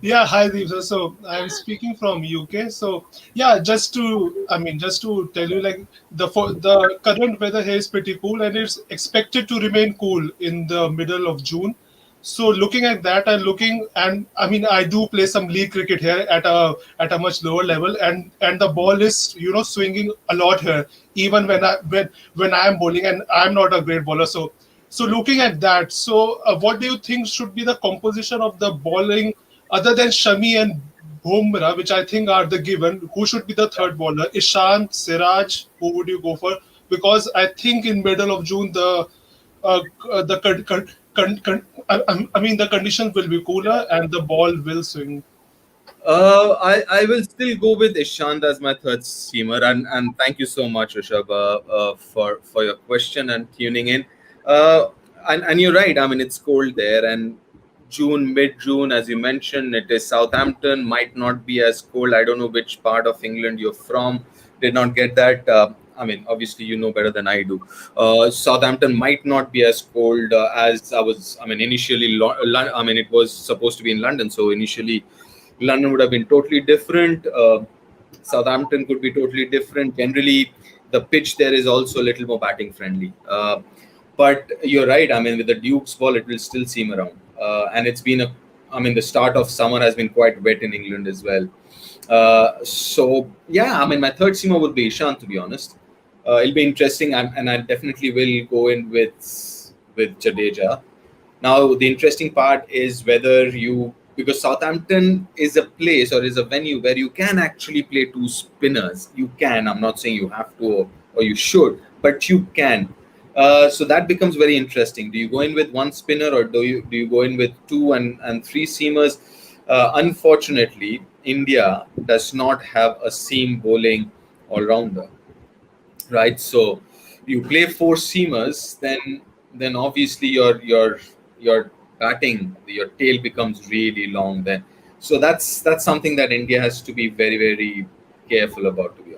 Yeah, hi Deep. So I'm speaking from UK. So yeah, just to tell you, like the current weather here is pretty cool, and it's expected to remain cool in the middle of June. So looking at that, and I mean, I do play some league cricket here at a much lower level, and the ball is swinging a lot here, even when I am bowling, and I'm not a great bowler. So looking at that, what do you think should be the composition of the bowling other than Shami and Bumrah, which I think are the given? Who should be the third bowler? Ishant, Siraj, who would you go for? Because I think in middle of June the I mean the conditions will be cooler and the ball will swing. I will still go with Ishant as my third seamer, and thank you so much, Rishabh, for your question and tuning in. Uh, and you're right. I mean, it's cold there, and mid June, as you mentioned, it is Southampton. Might not be as cold. I don't know which part of England you're from. Did not get that. I mean, obviously, you know better than I do. Southampton might not be as cold as I was. I mean, initially, I mean, it was supposed to be in London, so initially London would have been totally different. Southampton could be totally different. Generally, the pitch there is also a little more batting friendly. But you're right. I mean, with the Duke's ball, it will still seem around. And it's been a, I mean, the start of summer has been quite wet in England as well. So yeah, I mean, my third seamer would be Ishant, to be honest. It'll be interesting, and I definitely will go in with Jadeja. Now, the interesting part is whether you, because Southampton is a place or is a venue where you can actually play two spinners. You can. I'm not saying you have to or you should, but you can. So that becomes very interesting. Do you go in with one spinner or do you go in with two and three seamers? Unfortunately, India does not have a seam bowling all rounder, right? So you play four seamers, then obviously your batting, your tail becomes really long then. So that's something that India has to be very careful about, to be